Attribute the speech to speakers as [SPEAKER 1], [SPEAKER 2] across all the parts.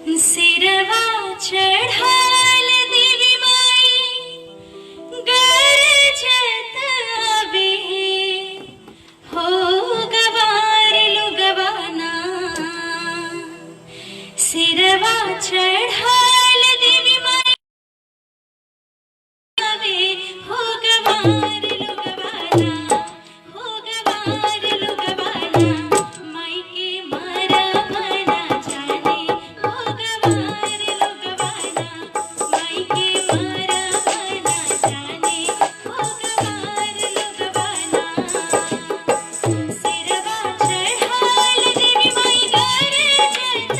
[SPEAKER 1] सिरवा चढ़ाल देवी माई गरजत अबे हो गवार लो गवाना। सिरवा चढ़ाल देवी माई अबे हो गवार लो गवाना, हो गवार लो गवाना। माई के मारा मना जाने हो गवार लो गवाना, माई के मारा मना जाने हो गवार लो गवाना। सिरवा चढ़ाल देवी माई गरजत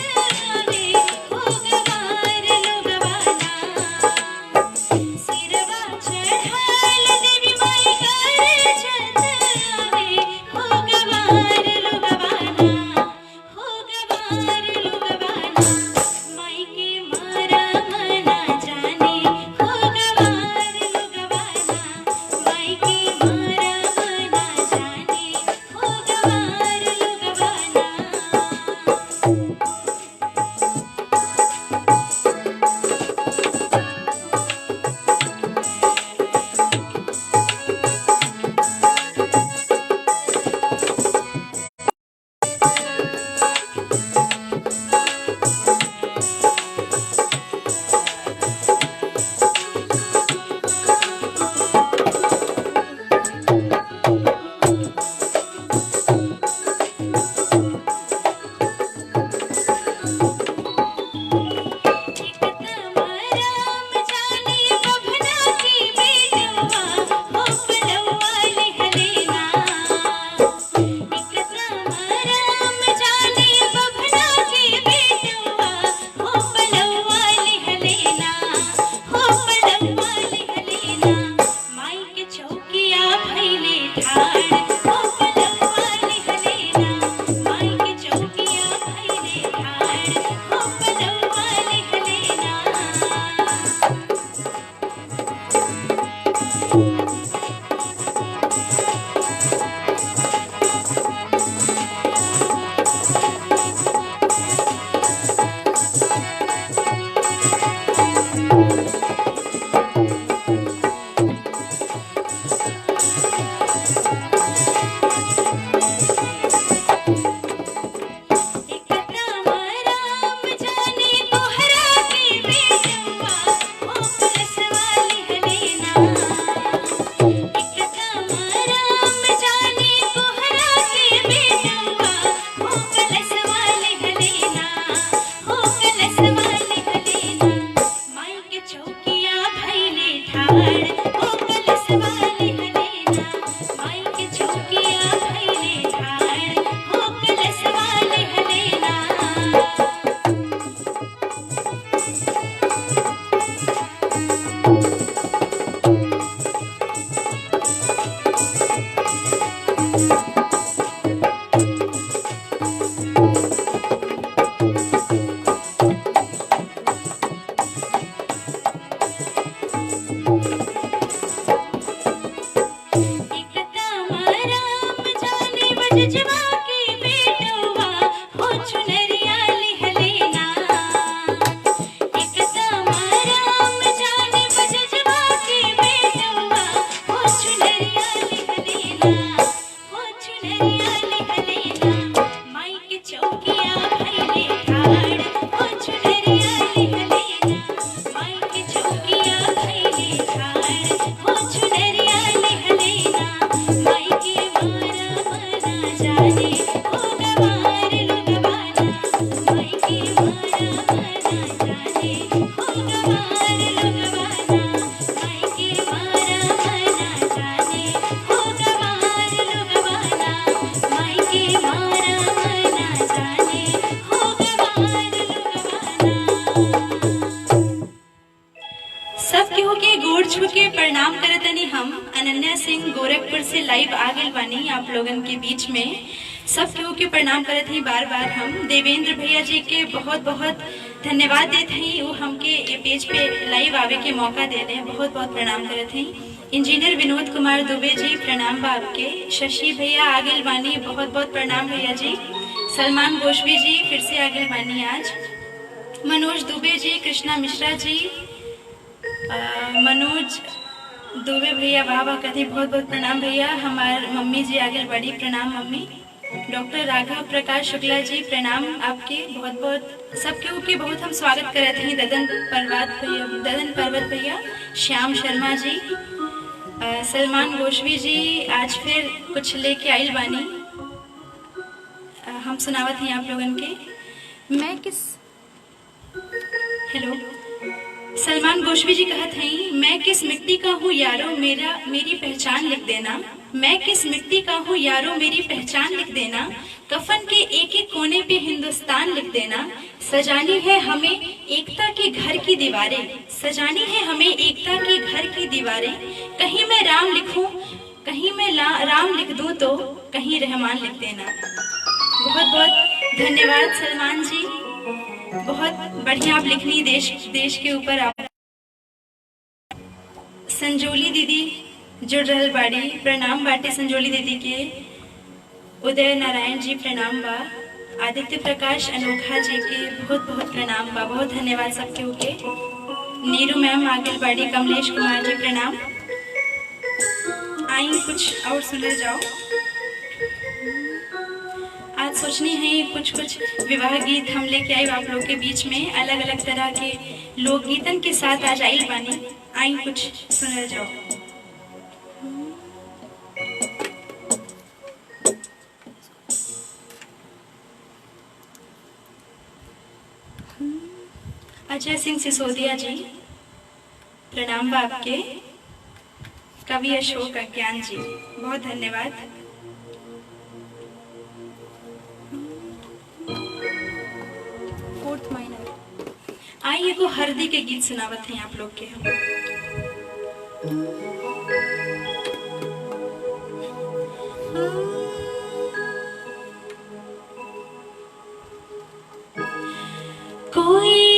[SPEAKER 1] अबे हो गवार लो गवाना। सिरवा चढ़ाल देवी माई गरजत अबे हो गवार लो गवाना, हो गवार लो गवाना। माई के मारा मना जाने हो गवार लो गवाना, माई के मारा मना जाने हो गवार लो गवाना। सब केहू के गोड़ छू के प्रणाम करतनी। हम अनन्या सिंह गोरखपुर से लाइव आ गइल बानी आप लोगन के बीच में। सब केहू के प्रणाम करत ही बार बार हम देवेंद्र भैया जी के बहुत बहुत धन्यवाद देते हैं। वो हमके ये पेज पे लाइव आवे के मौका दे रहे हैं, बहुत बहुत प्रणाम करत हैं। इंजीनियर विनोद कुमार दुबे जी प्रणाम बा आपके। शशि भैया आ गइल बानी, बहुत बहुत प्रणाम भैया जी। सलमान गोशवी जी फिर से आ गइल बानी आज। मनोज दुबे जी, कृष्णा मिश्रा जी, मनोज दुबे भैया, वाह वाह कथी, बहुत बहुत प्रणाम भैया। हमार मम्मी जी आगे बड़ी, प्रणाम मम्मी। डॉक्टर राघव प्रकाश शुक्ला जी, प्रणाम आपके बहुत बहुत। सबके के बहुत हम स्वागत करते हैं। ददन पर्वत भैया, श्याम शर्मा जी, सलमान गोशवी जी आज फिर कुछ लेके आइल बानी। हम सुनावत हैं आप लोगन के। मैं किस हेलो, सलमान गोशवी जी कहत हैं, मैं किस मिट्टी का हूँ यारो, मेरी पहचान लिख देना। मैं किस मिट्टी का हूँ यारो, मेरी पहचान लिख देना। कफन के एक एक कोने पे हिंदुस्तान लिख देना। सजानी है हमें एकता के घर की दीवारें, सजानी है हमें एकता के घर की दीवारें। कहीं मैं राम लिखूं, कहीं मैं राम लिख दूं तो कहीं रहमान लिख देना। बहुत बहुत धन्यवाद सलमान जी, बहुत बढ़िया आप लिखनी देश के ऊपर। आप संजोली दीदी जुड़ रहल बाड़ी, प्रणाम बाटे संजोली दीदी के। उदय नारायण जी प्रणाम बा। आदित्य प्रकाश अनोखा जी के बहुत बहुत प्रणाम बा, बहुत धन्यवाद सबके ओके। नीरू मैम आगे बाड़ी, कमलेश कुमार जी प्रणाम। आई कुछ और सुनल जाओ। आज सोचनी है कुछ विवाह गीत हम लेके आए आप लोग के बीच में, अलग अलग तरह के लोकगीतन के साथ आज आइल बानी। आई कुछ सुनल जाओ। अजय सिंह सिसोदिया जी प्रणाम बा आपके। कवि अशोक अज्ञान जी बहुत धन्यवाद। Fourth minor. आई एगो हरदी के गीत सुनावत हैं आप लोग के हम। कोई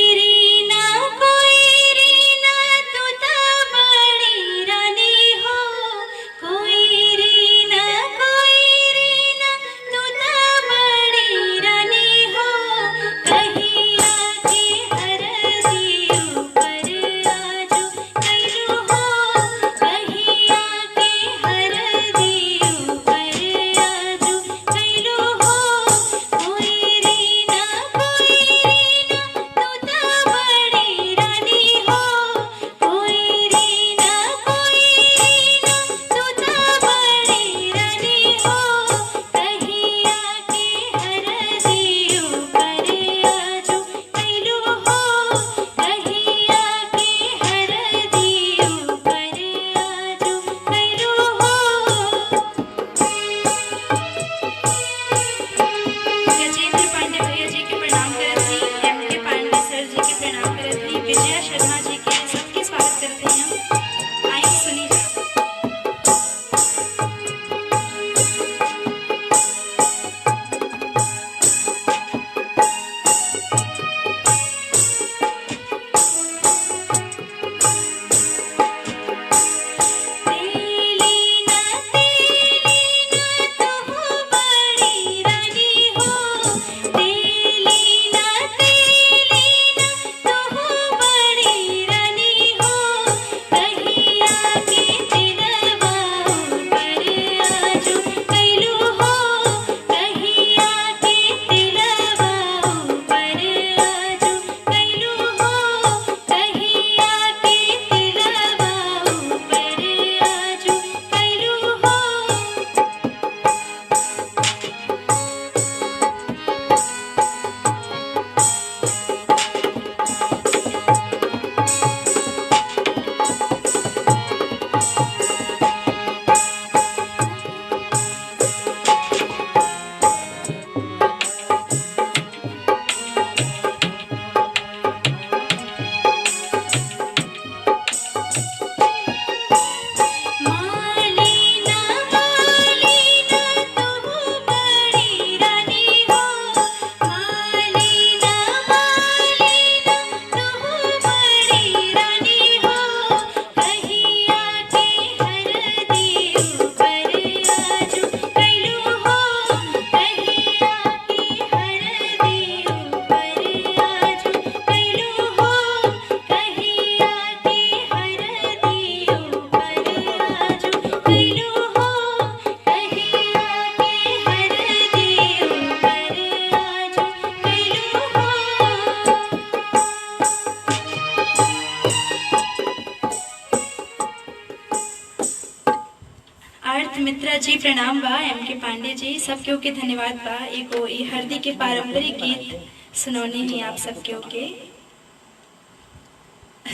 [SPEAKER 1] जी प्रणाम बा। एम के पांडे जी सब केहू के धन्यवाद बा। एगो ई हरदी के पारंपरिक गीत सुनौने ही आप सब केहू के।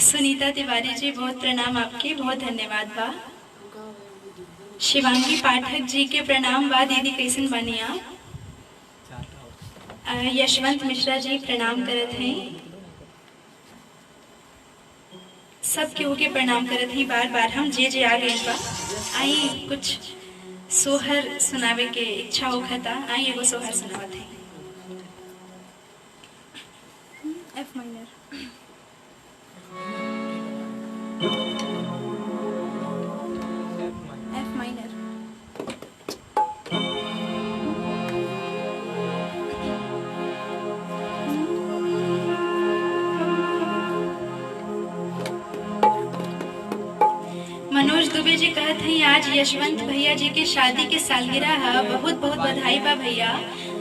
[SPEAKER 1] सुनीता तिवारी जी बहुत प्रणाम आपके, बहुत धन्यवाद बा। शिवांगी पाठक जी के प्रणाम बा। दीदी कैसन बानी आप? यशवंत मिश्रा जी प्रणाम करत हैं। सब केहू के प्रणाम करत ही बार बार हम जे आ गए बा। आई कुछ सोहर सुनावे के इच्छा होखता। आई एगो सोहर सुनावत है। F minor. F minor. Manoj Dubey ji कहत हैं आज यशवंत भैया जी के शादी के सालगिरह है, बहुत बहुत बधाई बा भैया।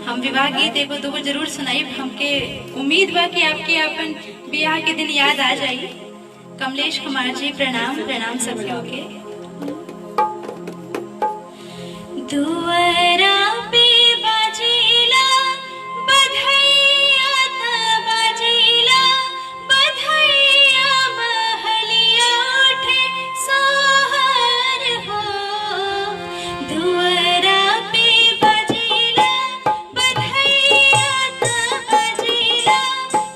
[SPEAKER 1] हम विवाह गीत एगो दूगो जरूर सुनाई। हमके उम्मीद बा कि आपके अपन ब्याह के दिन याद आ जाई। कमलेश कुमार जी प्रणाम प्रणाम सब लोग के। दुआरा पे बाजीला बधैया त बाजीला बधैया महलिया उठे सोहर हो। दुआरा पे बाजीला बधैया त बाजीला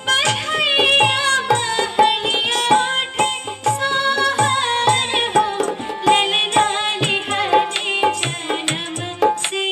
[SPEAKER 1] बधैया महलिया उठे सोहर हो। ललना लिहाजे जन्म से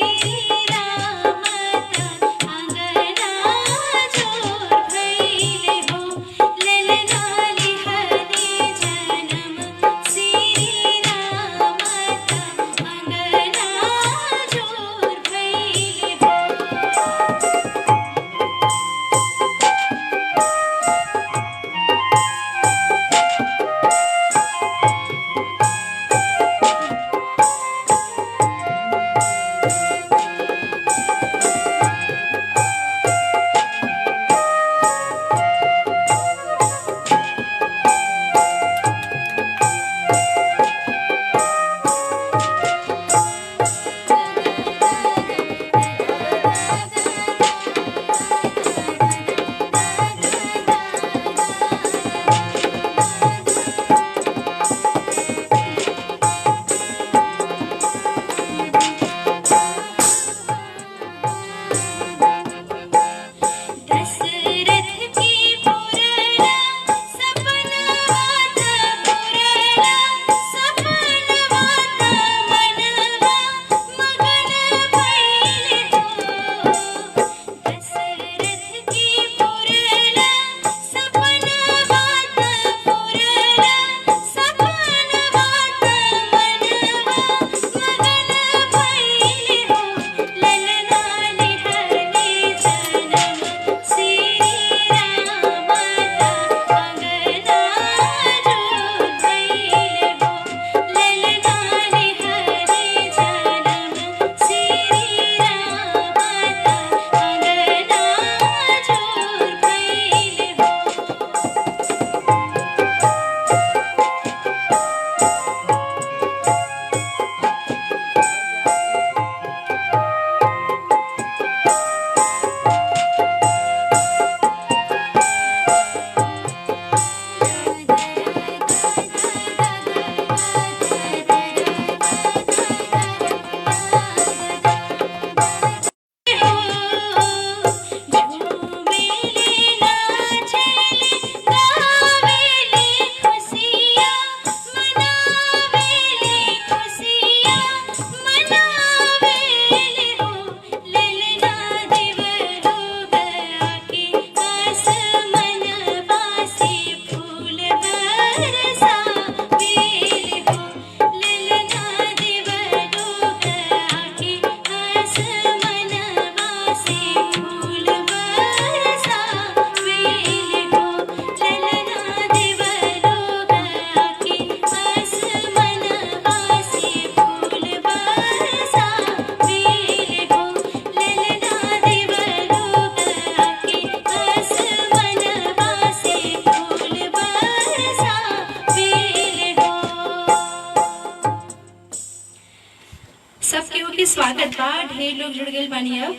[SPEAKER 1] ढेर लोग जुड़ गए बानी। अब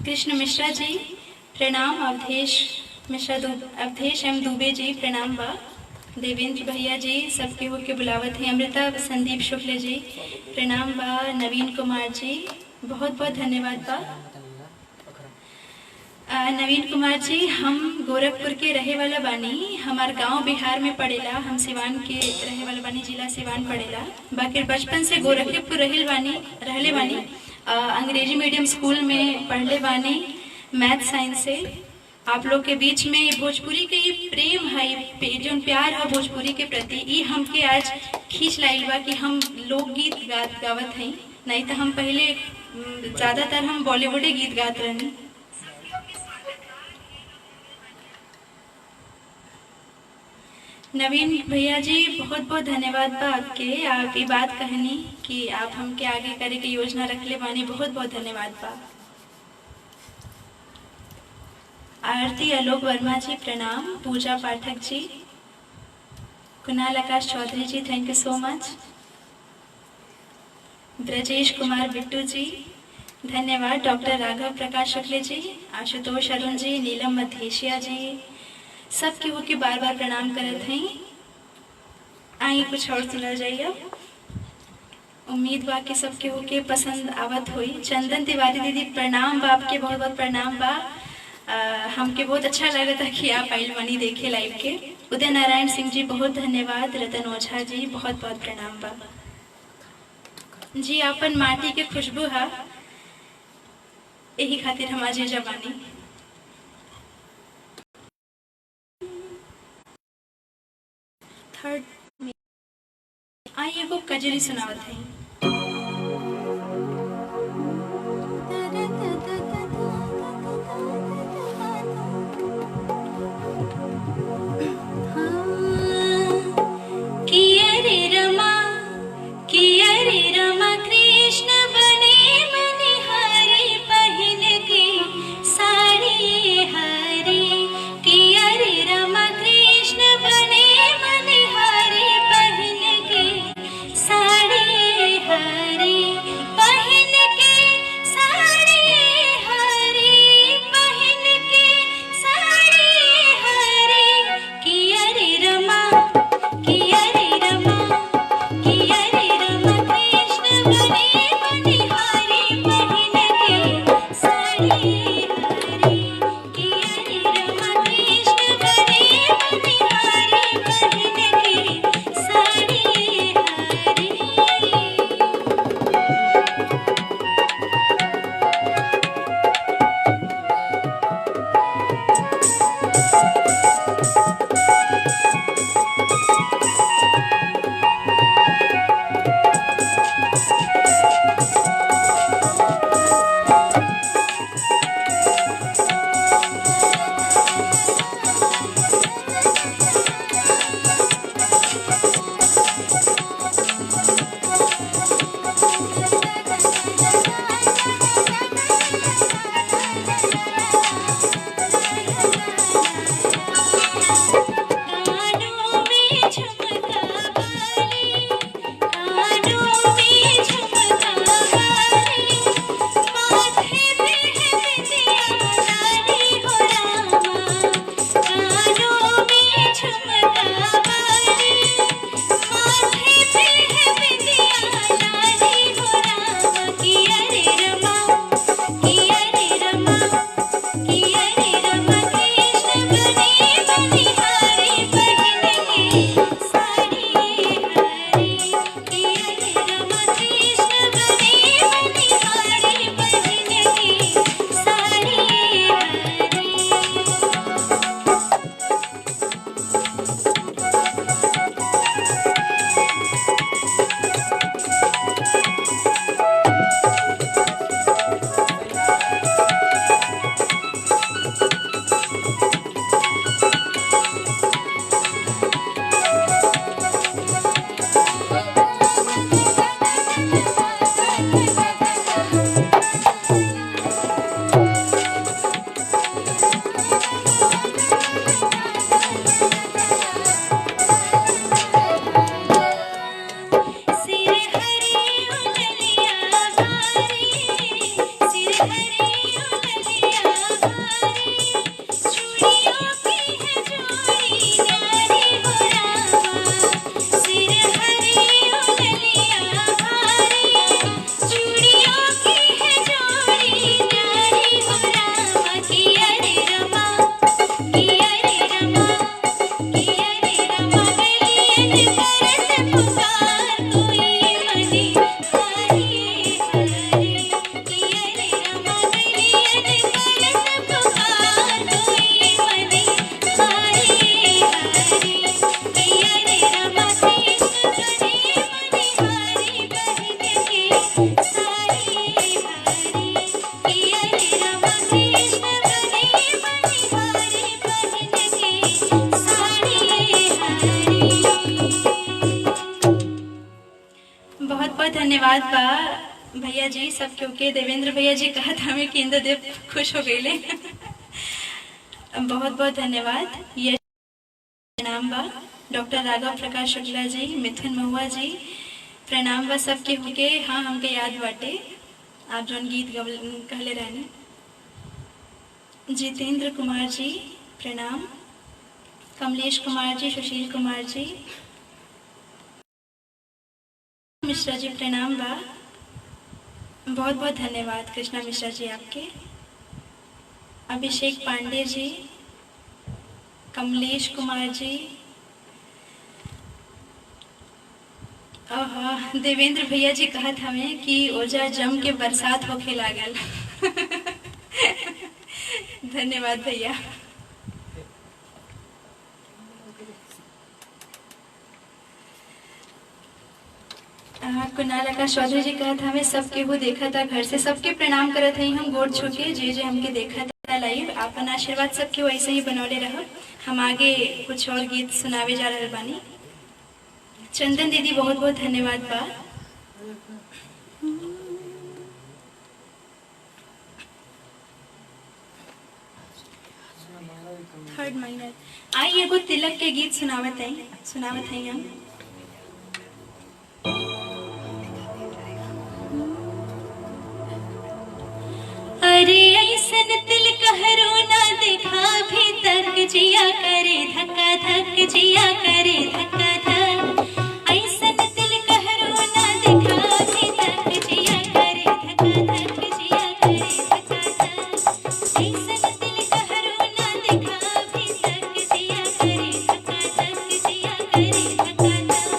[SPEAKER 1] कृष्ण मिश्रा जी प्रणाम, अवधेश मिश्रा अवधेश एम दुबे जी प्रणाम बा, देवेंद्र भैया जी सबके होके बुलावत हैं, अमृता संदीप शुक्ल जी प्रणाम बा, नवीन कुमार जी बहुत बहुत धन्यवाद बा। नवीन कुमार जी हम गोरखपुर के रहे वाला बानी, हमार गांव बिहार में पड़ेला, हम सिवान के रहे वाला बानी, जिला सिवान पड़ेला, बाकी बचपन से गोरखपुर रहले बानी। अंग्रेजी मीडियम स्कूल में पढ़ले बानी, मैथ साइंस से। आप लोग के बीच में भोजपुरी के ये प्रेम है, जो प्यार है भोजपुरी के प्रति, ये हमके आज खींच लाइल बा कि हम लोकगीत गावत हैं, नहीं तो हम पहले ज़्यादातर हम बॉलीवुड गीत गात रहनी। नवीन भैया जी बहुत बहुत धन्यवाद बा आपके, आप ये बात कहनी कि आप हमके आगे करे की योजना रखले बानी, बहुत बहुत धन्यवाद बा। आरती आलोक वर्मा जी प्रणाम, पूजा पाठक जी, कुणाल आकाश चौधरी जी thank you so much, Brajesh Kumar Bittu जी धन्यवाद, डॉक्टर राघव प्रकाश शुक्ल जी, आशुतोष अरुण जी, नीलम मधेशिया जी, सबके होके बार बार प्रणाम करत हैं। आइए कुछ और सुनल जाइए, उम्मीद बा कि सबके होके पसंद आवत हुई। चंदन तिवारी दीदी प्रणाम बा, आपके बहुत बहुत प्रणाम बा, हमके बहुत अच्छा लगा था कि आप आइल बनी देखे लाइव के। उदय नारायण सिंह जी बहुत धन्यवाद, रतन ओझा जी बहुत बहुत प्रणाम बा जी, अपन माटी के खुशबू है, यही खातिर हम आज जबानी। थर्ड में आइए वो कजरी सुनावत है। धन्यवाद बा भैया जी सब क्योंकि देवेंद्र भैया जी कहत हमें कि इंद्रदेव खुश हो गए बहुत बहुत धन्यवाद। ये प्रणाम बा डॉक्टर राघव प्रकाश शुक्ला जी, मिथुन महुआ जी, प्रणाम बा सबके होके। हाँ हमके याद बाटे आप जौन गीत कहले रहने। जितेंद्र कुमार जी प्रणाम, कमलेश कुमार जी, सुशील कुमार जी, मिश्रा जी प्रणाम बा, बहुत बहुत धन्यवाद कृष्णा मिश्रा जी आपके। अभिषेक पांडे जी, कमलेश कुमार जी, देवेंद्र भैया जी कहत हमें कि ओजा जम के बरसात होके लागल धन्यवाद भैया। कुणाल आकाश चौधरी जी कहत हमें सबके वो देखा था घर से, सबके प्रणाम करत हई हम गोड़ छू के जे हमके देखा था लाइव। आपन आशीर्वाद सबके वैसे ही बनौले रहो। हम आगे कुछ और गीत सुनावे जा रहे बानी। चंदन दीदी बहुत बहुत धन्यवाद बा। थर्ड माइनर आई एगो तिलक के गीत सुनावत हई हम। अरे ऐसन तिल कहरो ना देखा भी तक जिया करे धक्का धक, जिया करे धक्का धक। ऐसन तिल कहरो ना देखा भी तक जिया करे धक्का धक, जिया करे धक्का धक। ऐसन तिल कहरो ना देखा भी तक जिया करे धक्का धक, जिया करे धक्का धक।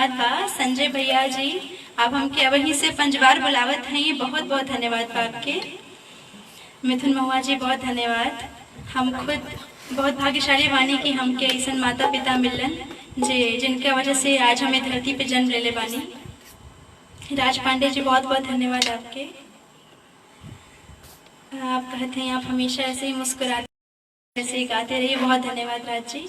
[SPEAKER 1] धन्यवाद बा संजय भैया जी, आप हमके अवहीं से पंजबार बुलावत हैं, बहुत बहुत धन्यवाद बा आपके। मिथुन महुआ जी बहुत धन्यवाद। हम खुद बहुत भाग्यशाली बानी कि हमके ऐसा माता पिता मिलन जिनके वजह से आज हमें धरती पे जन्म ले बानी। राज पांडे जी बहुत बहुत धन्यवाद आपके। आप कहते हैं आप हमेशा ऐसे ही मुस्कुराते ऐसे ही गाते रहिए, बहुत धन्यवाद राज जी।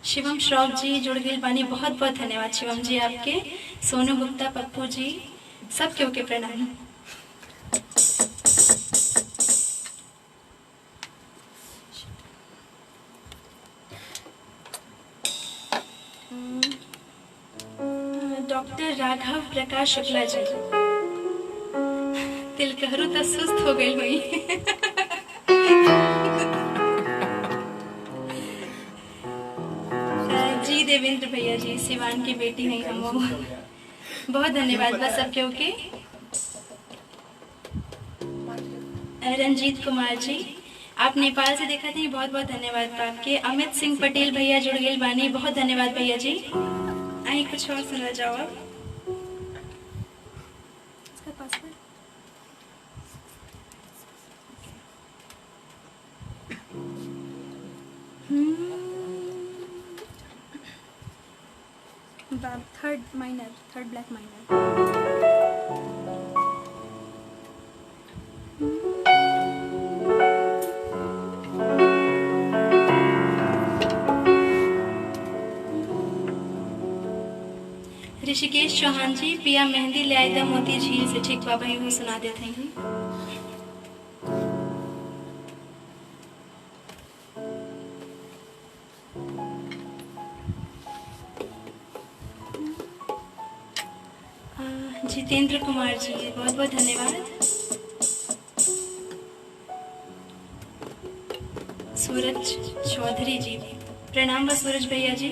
[SPEAKER 1] शिवम श्रॉफ जी जुड़ गए बानी, बहुत बहुत धन्यवाद शिवम जी आपके। सोनू गुप्ता, पप्पू जी, सब क्यों के प्रणाम। डॉक्टर राघव प्रकाश शुक्ला जी, तिलकहरू तो सुस्त हो गई हुई। जी देवेंद्र भैया जी, सिवान की बेटी हैं हम, बहुत धन्यवाद बस सब क्यों के। रंजीत कुमार जी, आप नेपाल से देखा थे, बहुत बहुत धन्यवाद आपके। अमित सिंह पटेल भैया जुड़ गए बानी, बहुत धन्यवाद भैया जी। आई कुछ और सुना जाओ आप। इसका password third black minor. Rishikesh Chauhan ji, पिया मेहंदी ले आए मोती झील से, ठीक बाबा यूं सुना देते हैं। जितेंद्र कुमार जी बहुत बहुत धन्यवाद। सूरज चौधरी जी, प्रणाम बा सूरज भैया जी।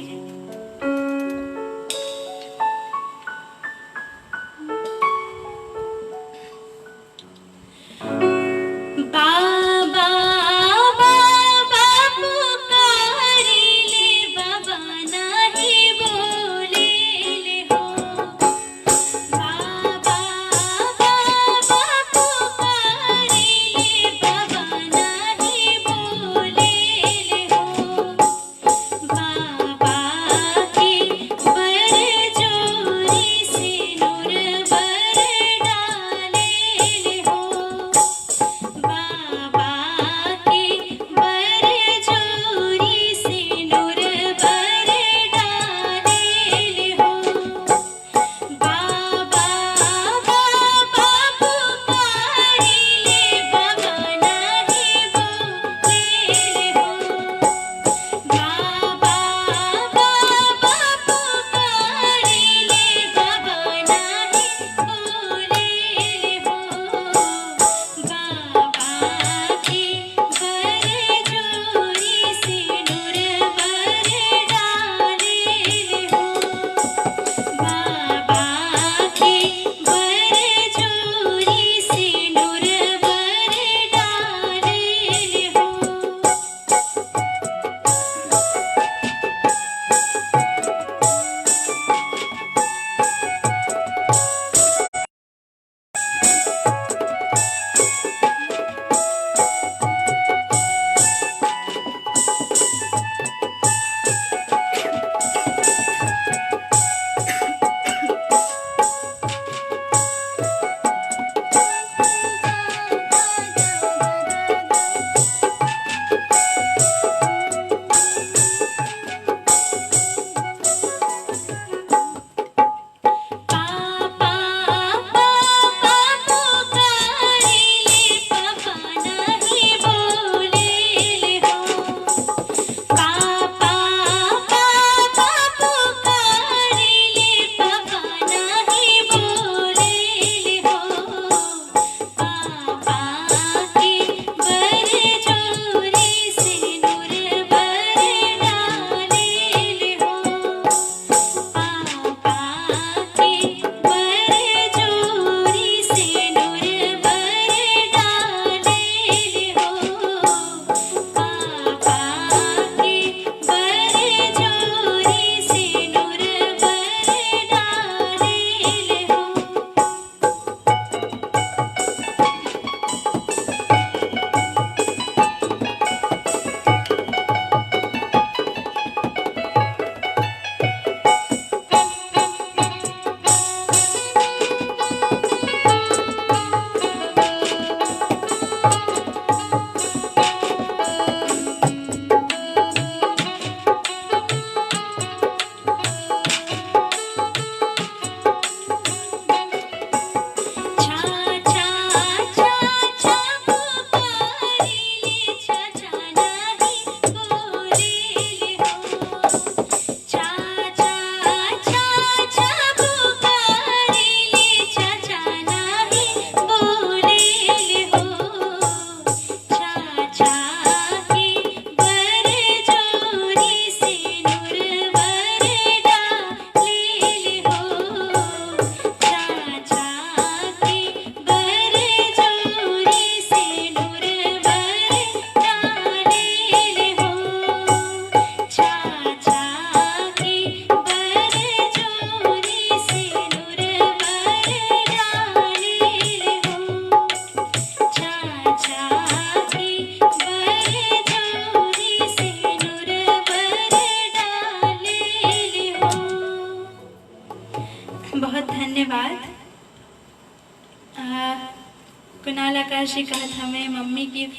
[SPEAKER 1] जी कहत हमें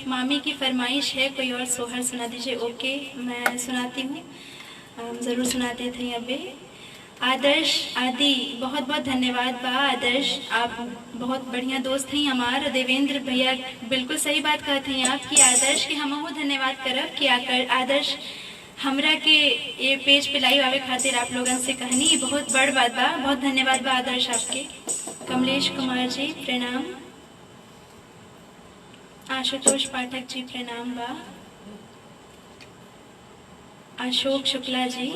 [SPEAKER 1] मामी की फरमाइश है कोई और सोहर सुना दीजिए। ओके, मैं सुनाती हूँ, ज़रूर सुनाते थे। अबे आदर्श आदि बहुत बहुत धन्यवाद बा। आदर्श आप बहुत बढ़िया दोस्त हैं हमार। देवेंद्र भैया बिल्कुल सही बात कहते हैं आप कि आदर्श के हम धन्यवाद करब कि आदर्श हमरा के ये पेज पे लाइव आवे खातिर आप लोगन से कहनी बहुत बड़ बात बा। बहुत धन्यवाद बा आदर्श आपके। कमलेश कुमार जी प्रणाम। आशुतोष पाठक जी प्रणाम बा। अशोक शुक्ला जी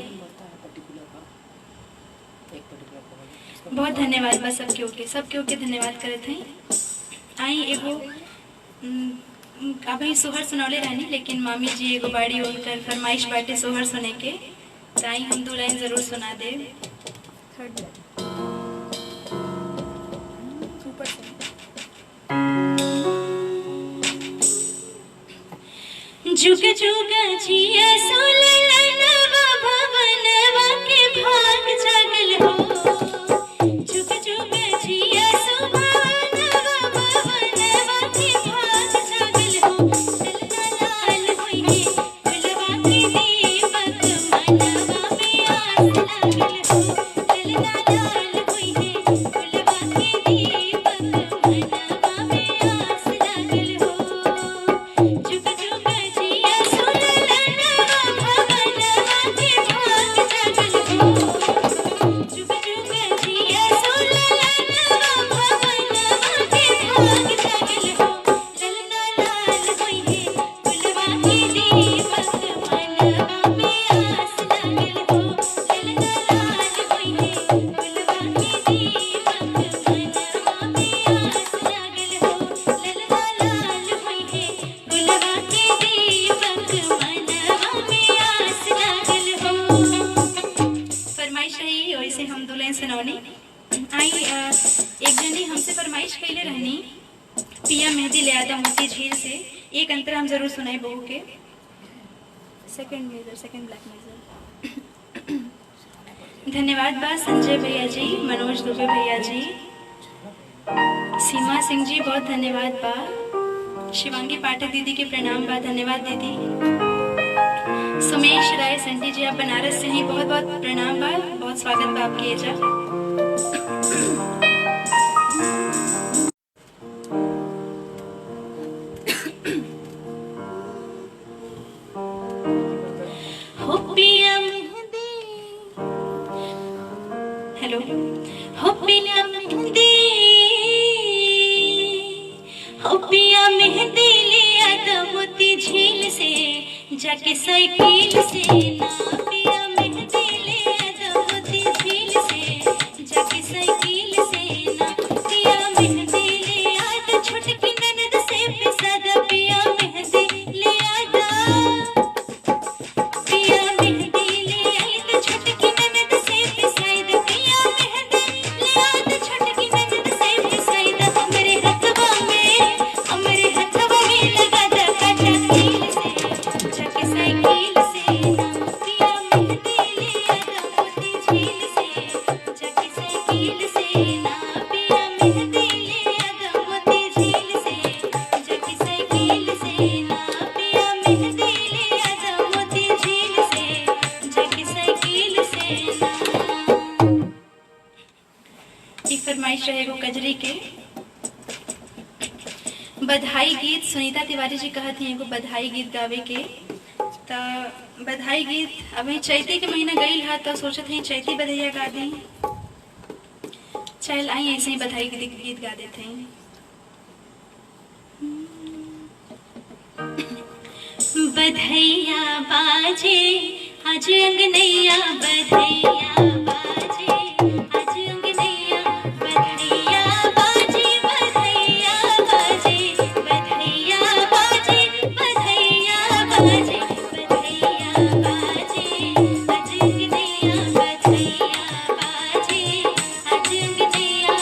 [SPEAKER 1] बहुत धन्यवाद बा। सबके ओके धन्यवाद करत हैं। आई एगो अभी सोहर सुनौले रहनी, लेकिन मामी जी एगो बाड़ी उनकर फरमाइश बाटे सोहर सुने के, तो आई हम 2 लाइन जरूर सुना दे। जुग जुग जिया सोललनवा भवनवा के भाग जागल हो। जुग जुग जिया सुभानवा भवनवा के भाग जागल हो। ललना लाल होई है फुलवा के दीपक मनवा में आस लागल हो। ललना लाल होई है फुलवा के दीपक मनवा में आस लागल हो। जुग जुग जिया सोललनवा भवनवा के भाग जागल हो। जुग जुग जिया सोललनवा भवनवा के भाग जागल हो। ललना लाल होई है फुलवा के दीपक मनवा में आस लागल हो। ललना लाल होई है फुलवा के दीपक मनवा में आस लागल हो। ललना लाल होई है फुलवा के दीपक मनवा में आस लागल हो। फरमाइश रही वैसे हम 2 लाइन सुनौनी। आई एक जनी हमसे फरमाइश कैले रहनी पिया मेहंदी ले आता मोती झील से। एक अंतर हम जरूर सुनाई बहू के। Second black major. धन्यवाद बा संजय भैया जी, मनोज दुबे भैया जी, सीमा सिंह जी बहुत धन्यवाद बा। शिवांगी पाठक दीदी के प्रणाम बा, धन्यवाद दीदी। सुमेश राय संटी जी आप बनारस से हैं, बहुत बहुत प्रणाम बा, बहुत स्वागत बा आपके एजा। हो पिया मेहंदी, हेलो, हो पिया मेहंदी, हो पिया मेहंदी लिया तो मोती झील से जाके साइकिल से ना। पिया मेहंदी लिया तो मोती झील से जाके साइकिल से ना। पिया मेहंदी लिया तो छोटकी ननद से पिसादा। पिया मेहंदी लिया तो पिया मेहंदी लिया तो छोटकी ननद से पिसादा। पिया मेहंदी लिया तो छोटकी ननद से पिसादा। हमरे हथवा में लगा दा काटा कील से जाके साइकिल से ना। पिया मेहंदी लिया तो मोती झील से जाके साइकिल से ना। पिया मेहंदी लिया तो मोती झील से जाके साइकिल से ना। पिया मेहंदी लिया तो मोती झील से जाके साइकिल से ना। ई फरमाइश रहेगो कजरी के। बधाई गीत सुनीता तिवारी जी कहती हैं एगो बधाई गीत गावे के। तो बधाई गीत अभी चैती के महीना गई है तो सोचत हैं चैती बधैया गा दी। चल आई ऐसे ही बधाई गीत गा देते हैं। बधैया बाजे आज अंगनैया, बधैया बाजे आज अंगनैया। बधैया बाजे बधैया बाजे बधैया बाजे बधैया बाजे बधैया बाजे आज अंगनैया। बधैया बाजे आज अंगनैया।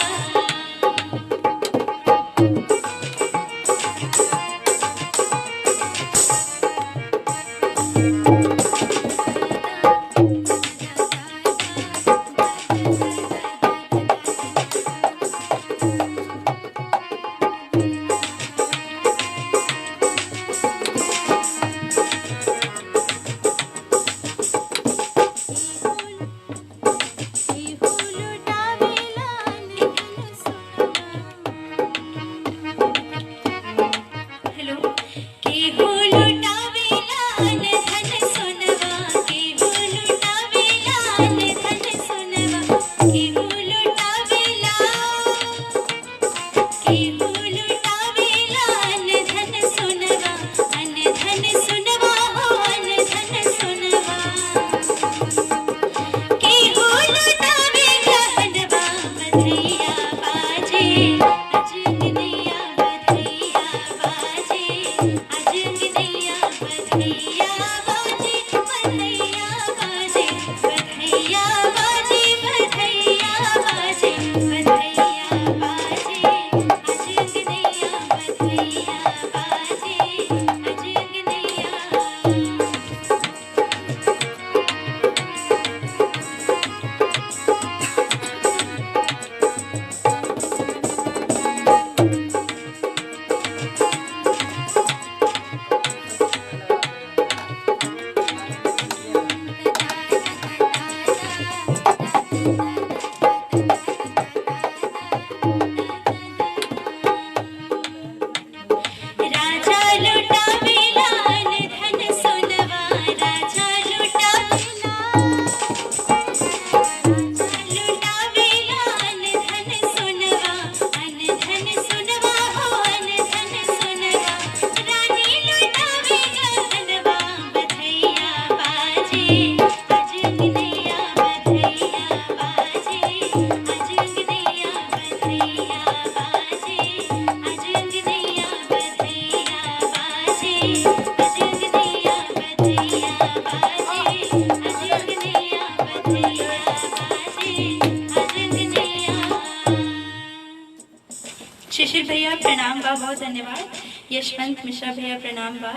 [SPEAKER 1] भैया प्रणाम बा, बहुत धन्यवाद। यशवंत मिश्रा भैया प्रणाम बा,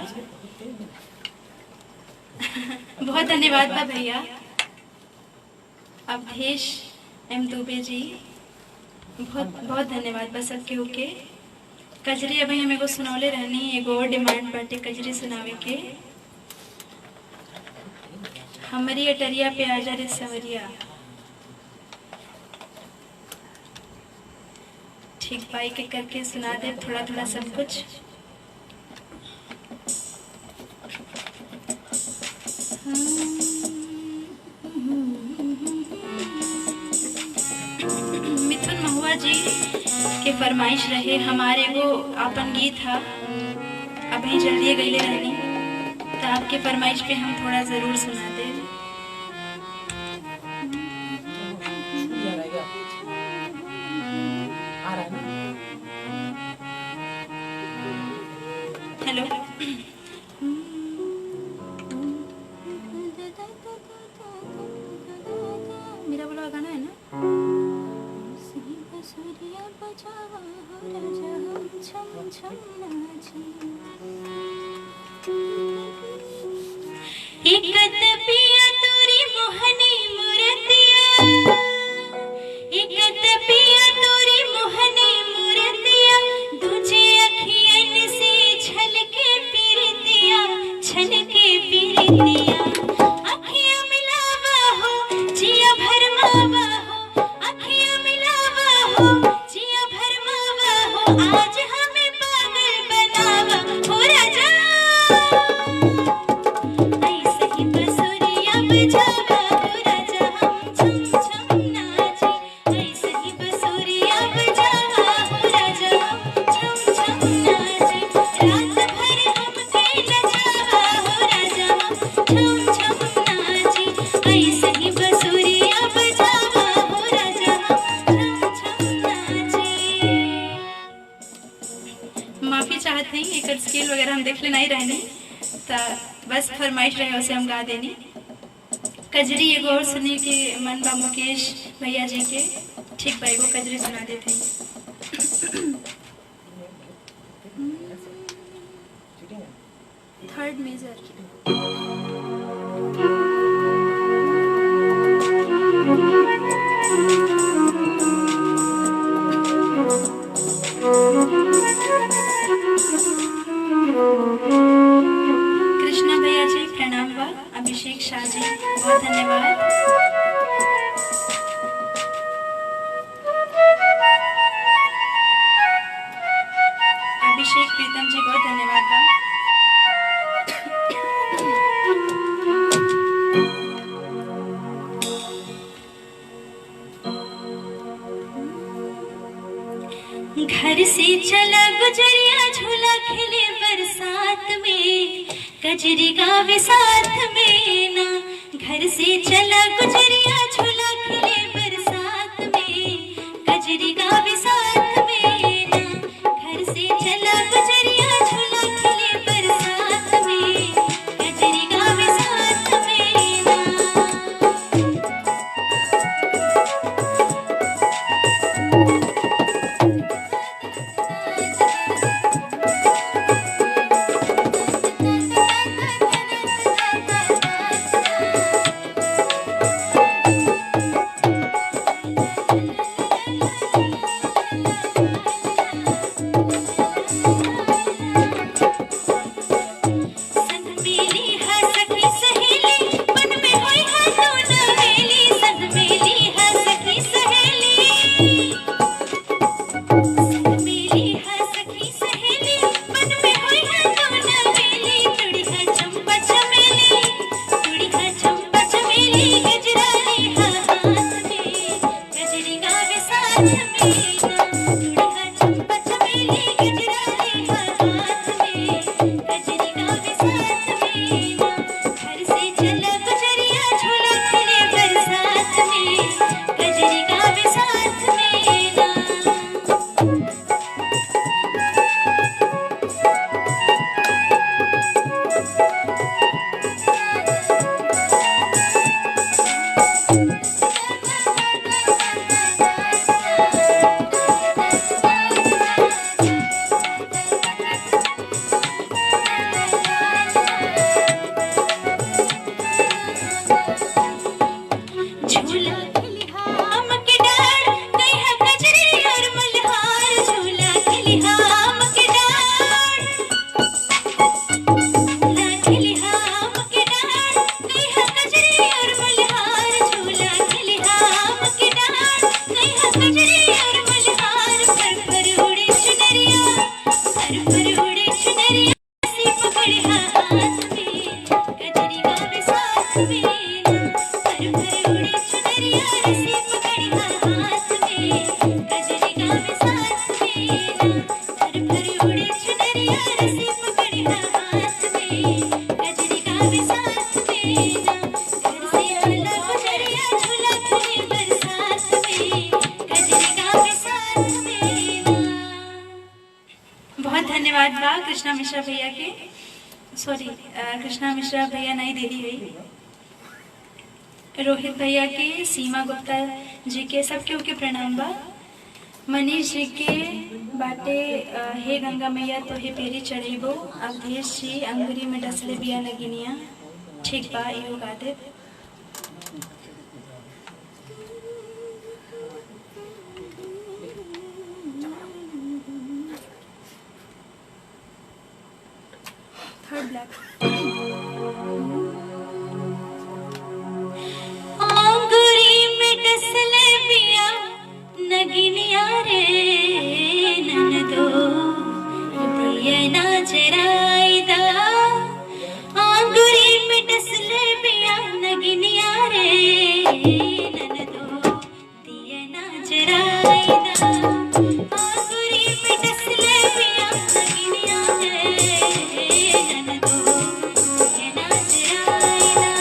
[SPEAKER 1] बहुत धन्यवाद बा भैया। अवधेश एम दुबे जी बहुत बहुत धन्यवाद बा सबके होके। कजरी अभी हम एगो सुनौले रहनी, एगो और डिमांड बाटे कजरी सुनावे के। हमारी अटरिया पे आजा रे सवरिया। ठीक भाई के करके सुना दे थोड़ा थोड़ा सब कुछ। मिथुन महुआ जी के फरमाइश रहे, हमारे वो अपन गीत था अभी जल्दी गईले रहनी, तो आपके फरमाइश पे हम थोड़ा जरूर सुना दे। हेलो, मेरा बोला गाना है ना। एकत पिया तोरी मोहनी मूर्तिया, एकत पिया तोरी मोहनी मूर्तिया, दूजे अखियन से छलके पीरतिया, छलके पीरतिया। अखियां मिलावा हो जिया भरमावा हो, अखियां मिलावा हो जिया भरमावा हो, आज हमें पागल बनावा हो राजा। ऐसे ही बसुरिया बजावा हो राजा, हम छम छम नाचे। ऐसे ही बसुरिया बजावा हो राजा, हम छम छम नाचे। रात भर हमके नचावा हो राजा, हम छम छम नाचे। ऐसे ही बसुरिया बजावा हो राजा, हम छम छम नाचे। माफी चाहत नहीं, एक स्केल वगैरह हम देख ले नहीं रहनी, तो बस फरमाइश रहे उसे हम गा देनी। कजरी एगो और सुने के मन बा मुकेश भैया जी के। ठीक भाई वो कजरी सुना देते हैं। Third major. कृष्णा भैया जी प्रणाम बा। अभिषेक शाह जी बहुत धन्यवाद। अभिषेक प्रीतम जी बहुत धन्यवाद बा। घर से चला गुजरिया झूला खेले बरसात में, कजरी गावे साथ में ना। घर से चला गुजरिया झूला खेले बरसात में, कजरी गावे साथ में ना। घर से चला गुजरिया झूला खेले बरसात में, कजरी गावे साथ में ना। चुनरिया रसी पकड़े हाथ में कजरी गावे साथ में भर भर उड़े चुनरिया रसी पकड़े हाथ में कजरी गावे साथ में भर भर उड़े चुनरिया रसी पकड़े हाथ में कजरी गावे साथ में घर से चला गुजरिया झूला झूले बरसात में कजरी गावे साथ में। बहुत धन्यवाद बा कृष्णा मिश्रा भैया के, सॉरी कृष्णा मिश्रा भैया नहीं दे दी हुई, रोहित भैया के, सीमा गुप्ता जी के, सबके ओके प्रणाम बा। मनीष जी के बाटे हे गंगा मैया तो हे पेरी चढ़ेबो, अवधेश जी अंगुरी में डसले बिया नगिनिया, ठीक बा इहो गा दे। थर्ड ब्लैक अंगुरी में डसले बिया नगिनिया रे ननदो दिया ना जराइदा, अंगुरी में डसले बिया नगिनिया रे ननदो दिया ना जराइदा, अंगुरी में डसले बिया नगिनिया रे ननदो दिया ना जराइदा,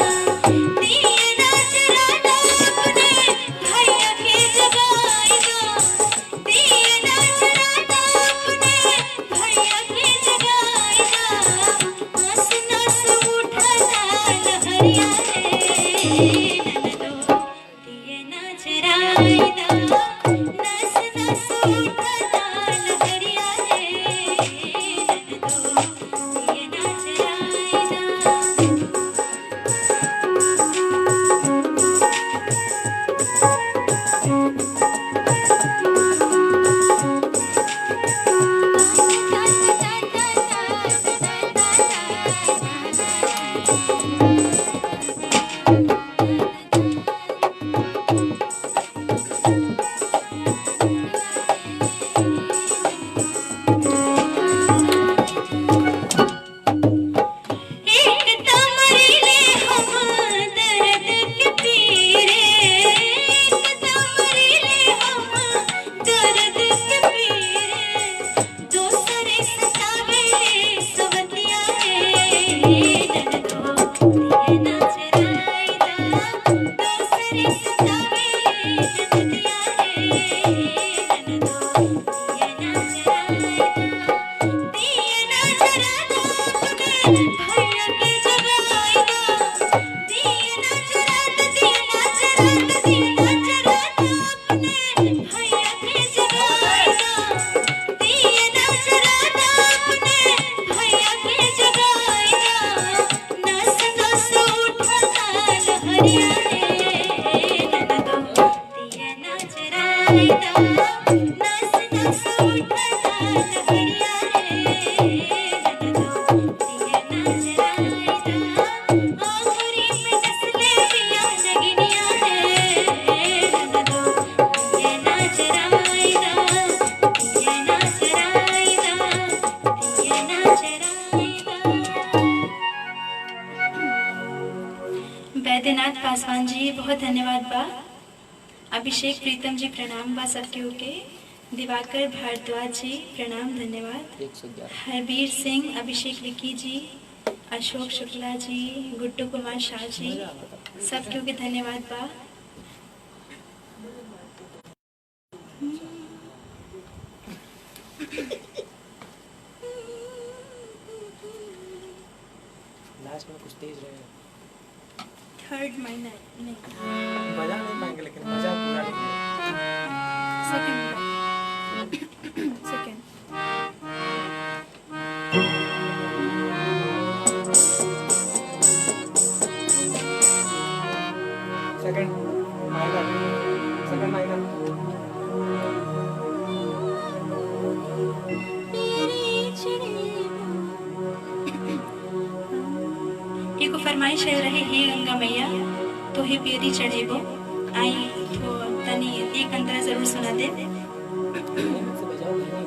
[SPEAKER 1] दिया ना जराइदा अपने भैया के जगाइदा, दिया ना जराइदा अपने भैया के जगाइदा, हंस नस उठला लहरिया रे ननदो दिया ना जराइदा, नस नस उठला लहरिया रे ननदो दिया ना जराइदा। एक तमरीले हम दर्द के पीरे, एक तमरीले हम दर्द के पीरे, दूसरे सतावेले सवतिया रे ननदो दिया ना जराइदा, दूसरे सतावेले सवतिया रे ननदो दिया ना जराइदा, दिया ना जराइदा अपने भैया के जगाइदा, दिया ना जराइदा, दिया ना जराइदा, दिया ना जराइदा अपने भैया के जगाइदा, दिया ना जराइदा अपने भैया के जगाइदा, नस नस उठला लहरिया रे ननदो दिया ना जराइदा, नस नस उठला लहरिया रे ननदो दिया ना जराइदा, अंगुरी में डसले बिया नगिनिया रे ननदो दिया ना जराइदा, दिया ना जराइदा, दिया ना जराइदा। वैद्यनाथ पासवान जी बहुत धन्यवाद बा। अभिषेक प्रीतम जी प्रणाम बा सबके ओके। दिवाकर भारद्वाज जी प्रणाम धन्यवाद।
[SPEAKER 2] 111
[SPEAKER 1] हरबीर सिंह, अभिषेक विक्की जी, अशोक शुक्ला जी, गुड्डू कुमार शाह जी, सबके ओके धन्यवाद बा।
[SPEAKER 2] लास्ट में कुछ तेज रहे,
[SPEAKER 1] थर्ड माइनर नहीं,
[SPEAKER 2] मजा नहीं पाएंगे लेकिन मजा पूरा लेंगे।
[SPEAKER 1] Second second
[SPEAKER 2] second minor, second minor.
[SPEAKER 1] एगो फरमाइश है रहे हे गंगा मैया तो हे पेरी चढ़ेबो, आई तो तनी एक अंतरा जरूर सुना दे।
[SPEAKER 2] मुझसे बजाओ नहीं।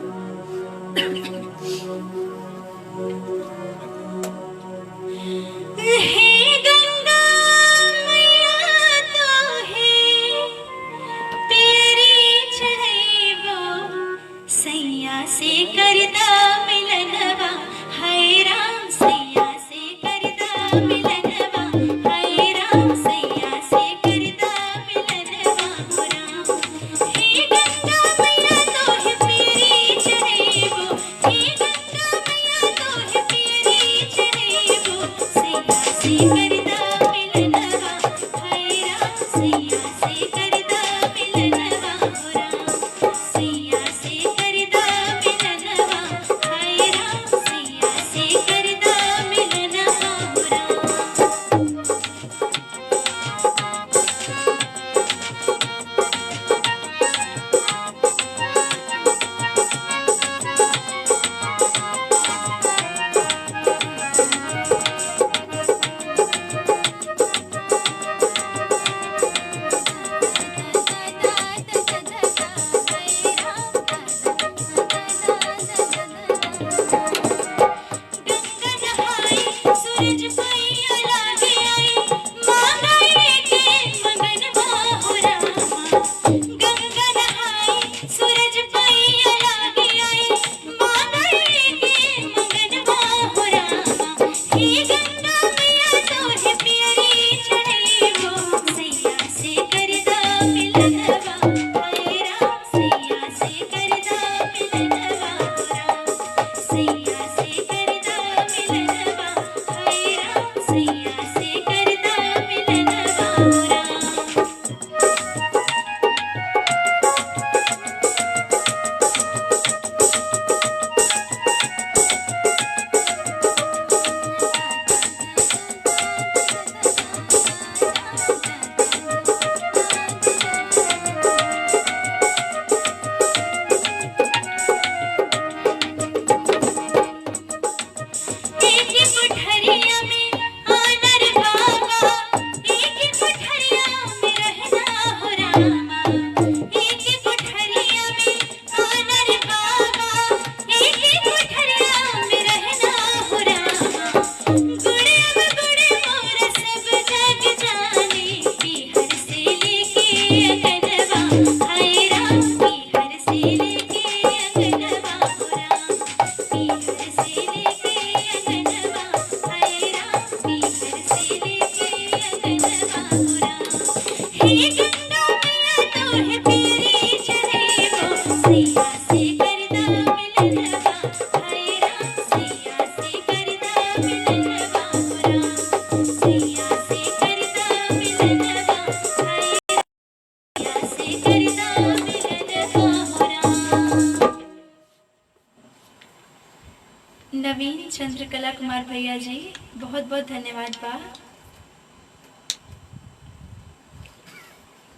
[SPEAKER 1] नवीन चंद्रकला कुमार भैया जी बहुत बहुत धन्यवाद बा।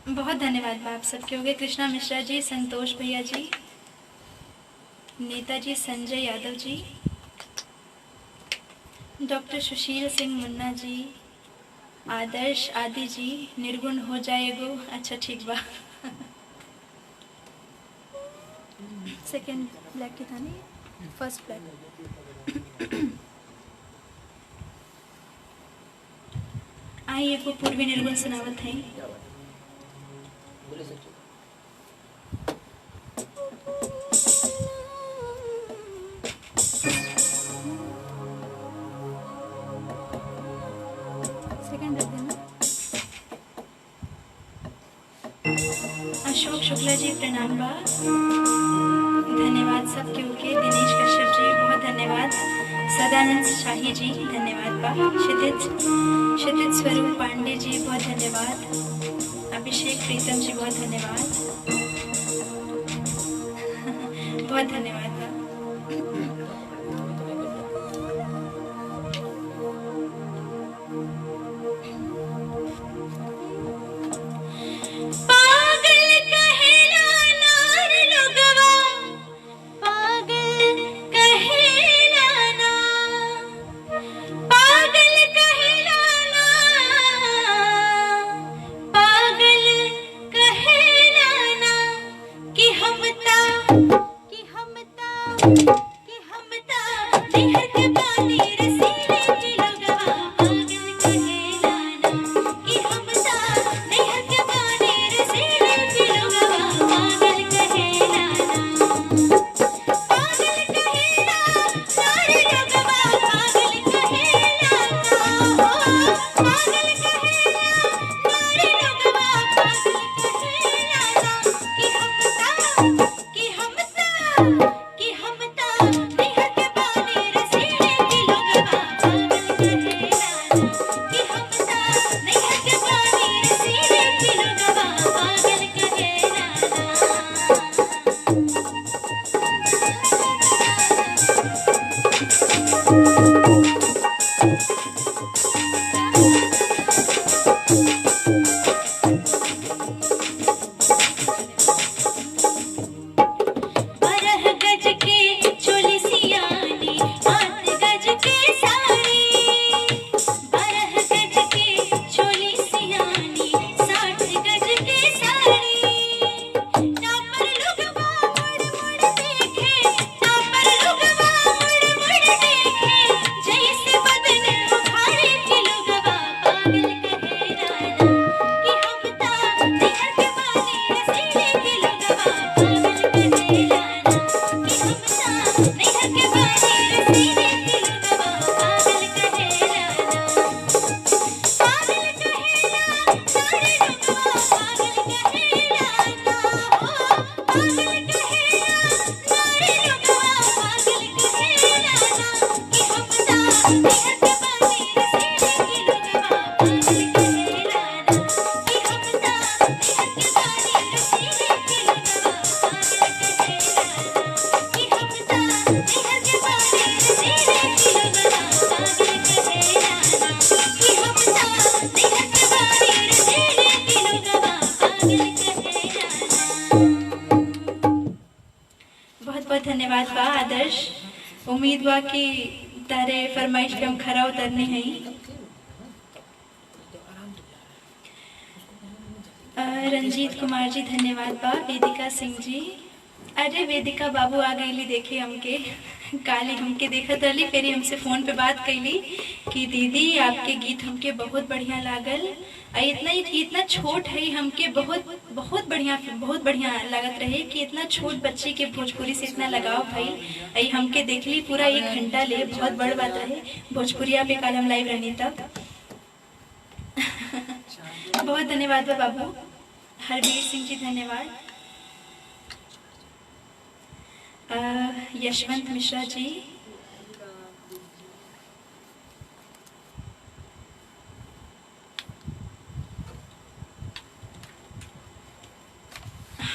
[SPEAKER 1] बहुत धन्यवाद बा आप सबके हो गए। कृष्णा मिश्रा जी, संतोष भैया जी, नेताजी संजय यादव जी, डॉक्टर सुशील सिंह मुन्ना जी, आदर्श आदि जी, निर्गुण हो जाएगो। अच्छा ठीक बा। सेकेंड ब्लैक के था नहीं, फर्स्ट ब्लैक। आई एगो पूर्वी निर्गुण सुनावत है। सेकेंड रख देना। अशोक शुक्ला जी प्रणाम बा। धन्यवाद सबके ओके। दिनेश कश्यप जी बहुत धन्यवाद। सदानंद शाही जी धन्यवाद बा। क्षितिज स्वरूप पांडे जी बहुत धन्यवाद। अभिषेक प्रीतम जी बहुत धन्यवाद। बहुत धन्यवाद बा। कि हम ता बहुत बहुत धन्यवाद बा आदर्श। उम्मीद बा कि तारे फरमाइश पे हम खरा उतरने हैं। रंजीत कुमार जी धन्यवाद बा। वेदिका सिंह जी, अरे वेदिका बाबू आ गईली देखे हमके, काली हमके देखत रही, फिर हमसे फोन पे बात कैली कि दीदी आपके गीत हमके बहुत बढ़िया लागल। इतना छोट है हमके बहुत बढ़िया लागत रहे कि इतना छोट बच्चे के भोजपुरी से इतना लगाव भाई। आई हमके देखली पूरा 1 घंटा ले, बहुत बड़ बात रहे। भोजपुरिया पे कल हम लाइव रहनी तब। बहुत धन्यवाद बाबू। हरवीर सिंह जी धन्यवाद। यशवंत मिश्रा जी,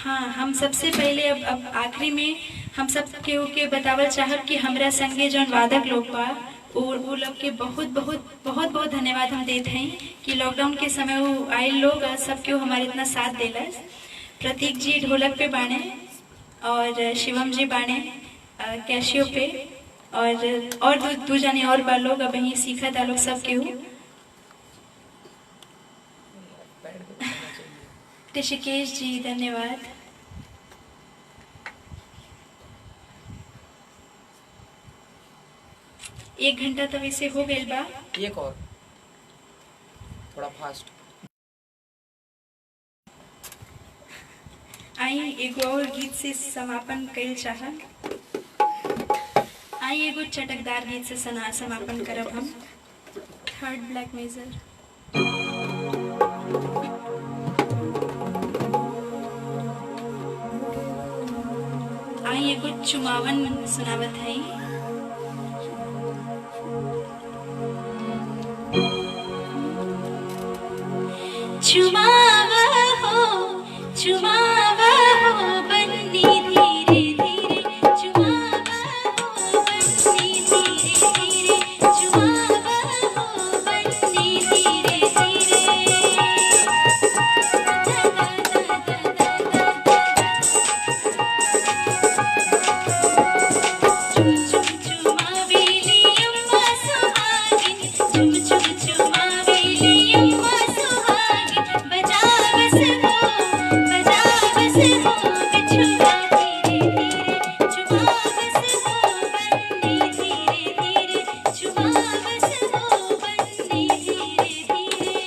[SPEAKER 1] हाँ हम सबसे पहले अब आखिरी में हम सब के बतावल चाहब कि हमरा संगे जौन वादक लोग बा और वो लोग के बहुत धन्यवाद हम देते हैं कि लॉकडाउन के समय वो आए लोग सब के हमारे इतना साथ देलस। प्रतीक जी ढोलक पे बाणे और शिवम जी बाणे कैशियो पे और दो जाने और बा लोग अब यहीं सीखा था लोग सब के हूँ। ऋषिकेश जी धन्यवाद। एक घंटा तो वैसे हो गए बा।
[SPEAKER 2] एक और थोड़ा फास्ट।
[SPEAKER 1] आई एगो और गीत से समापन कइल चाहब। आई एगो चटकदार गीत से समापन करब हम। Third black major. आई एगो चुमावन सुनावत है। चुमावा हो बन्नी धीरे धीरे, चुमावा हो बन्नी धीरे धीरे, चुमावा हो बन्नी धीरे धीरे। चुम चुम चुमावेली अम्मा सुहागिन, चुम चुम चुमावेली अम्मा सुहागिन। बजा बस हो बिछुआ धीरे धीरे, चुमा बस हो बन्नी धीरे धीरे, चुमा बस हो बन्नी धीरे धीरे।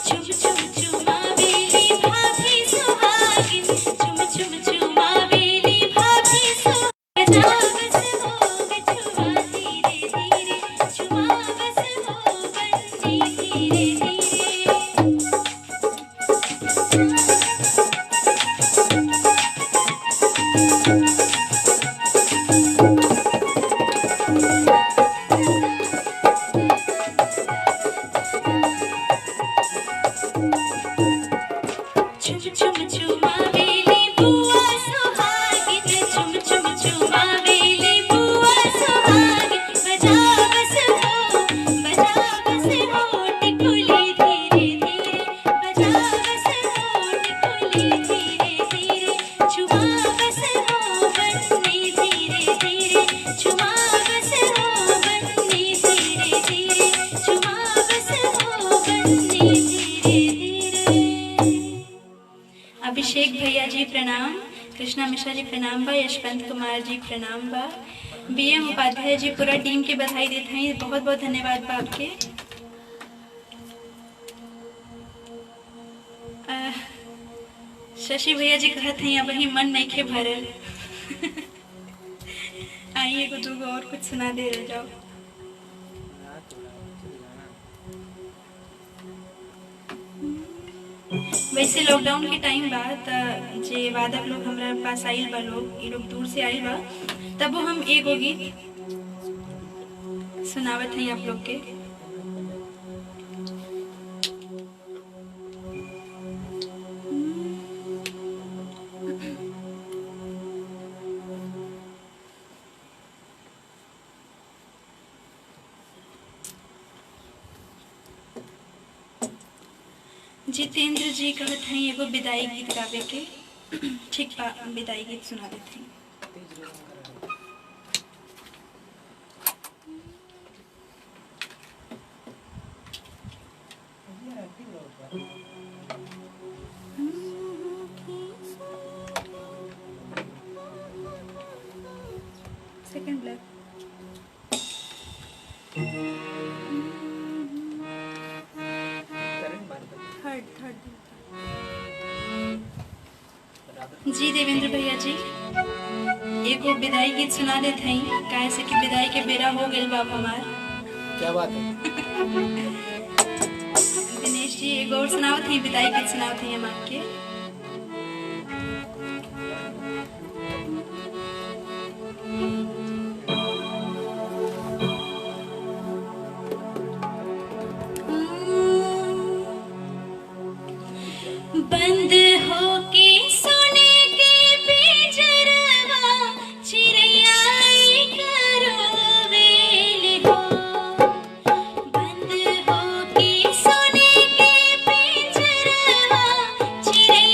[SPEAKER 1] चुम चुम चुमावेली भाभी सुहागिन, चुम चुम चुमावेली भाभी सुहागिन। बजा बस हो बिछुआ धीरे धीरे, चुमा बस हो बन्नी धीरे धीरे। चुम चुम चुमावेली बुआ सुहागिन, चुम चुम चुमावेली बुआ सुहागिन। बजा बस हो टिकुली धीरे धीरे, बजा बस हो टिकुली धीरे धीरे, चुमा बस हो बन्नी धीरे धीरे, चुमा बस हो बन्नी धीरे धीरे, चुमा बस हो बन्नी धीरे धीरे। अभिषेक भैया जी प्रणाम। कृष्णा मिश्रा जी प्रणाम बा। यशवंत कुमार जी प्रणाम बा। BM उपाध्याय जी पूरा टीम के बधाई देते हैं। बहुत धन्यवाद बा आपके। शशि भैया जी कहत हैं अब ही मन नहीं खे भरल। आइए को दूगो और कुछ सुना दे रह जाओ। वैसे लॉकडाउन के टाइम बा त जे वादक लोग हमरा पास आइल बा, लोग ये लोग दूर से आइल बा, तब वो हम एगो गीत सुनावत हैं आप लोग के। जितेंद्र जी कहत हैं एगो विदाई गीत गावे के। ठीक बा, विदाई गीत सुना देते हैं। सेकंड ब्लैक थर्ड जी देवेंद्र भैया जी एगो विदाई गीत सुना देते हैं, काहे से कि विदाई के बेरा हो गइल बाप हमार।
[SPEAKER 2] क्या बात है?
[SPEAKER 1] दिनेश जी एगो और सुनावत हैं, विदाई गीत सुनावत हैं हम आपके। बंद होके सोने के पिंजरवा चिड़िया करोवेल हो। बंद होके सोने के पिंजरवा चिड़िया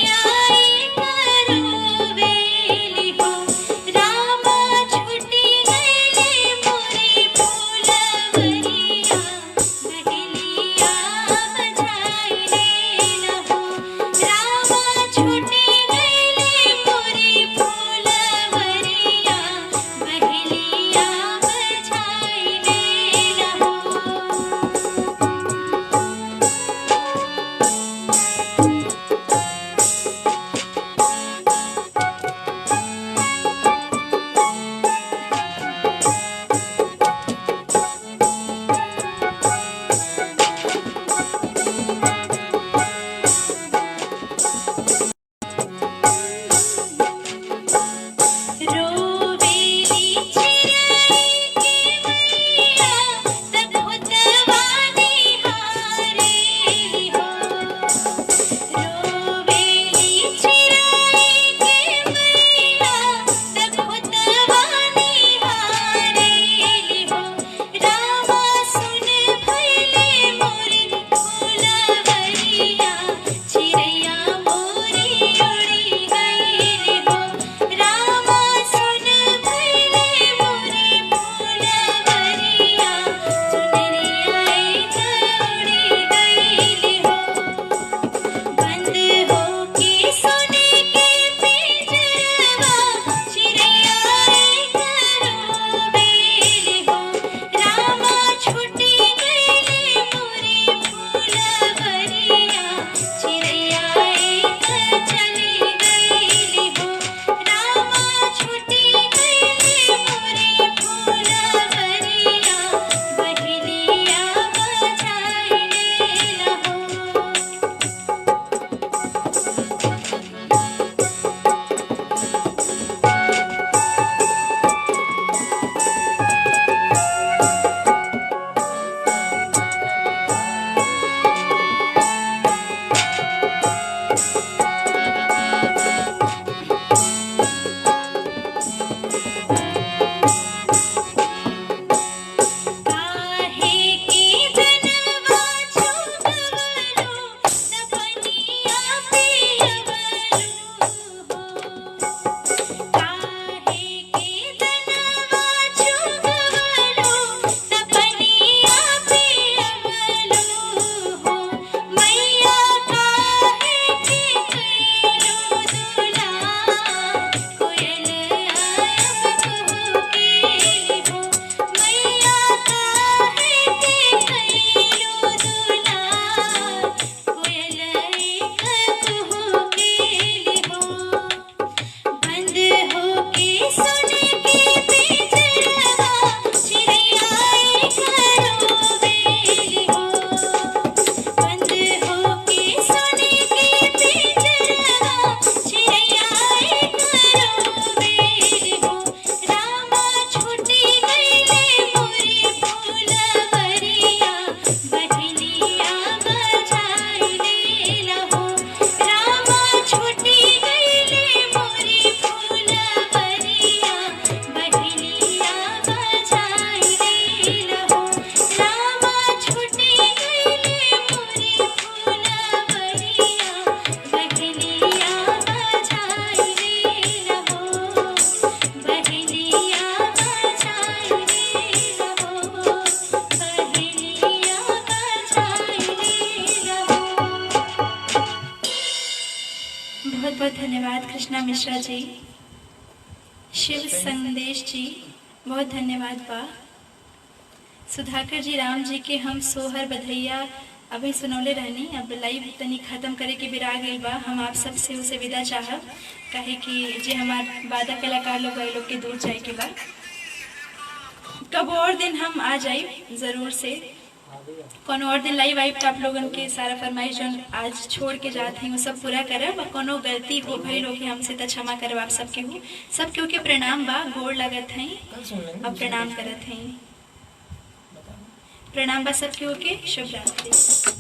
[SPEAKER 1] कृष्णा मिश्रा जी, शिव संदेश जी, बहुत धन्यवाद बा। सुधाकर जी राम जी के हम सोहर बधैया अभी सुनौले रहनी। अब लाइव तनी खत्म करे के बेरा गई बा। हम आप सब से उसे विदा चाहब, काहे कि जे हमार वादा कलाकार लोग लोग के दूर जाए के बाद कब और दिन हम आ जाए जरूर से। कोनो और दिन लाइव आइब तो आप लोगन के सारा फरमाइश जो आज छोड़ के जाते हैं वो सब पूरा करब। कोनो गलती हो भई लोग हमसे तो क्षमा करब। आप सबके हो सब केहू के प्रणाम बा, गोड़ लगत हैं अब प्रणाम करत हैं। प्रणाम बा सब केहू के, शुभ रात्रि।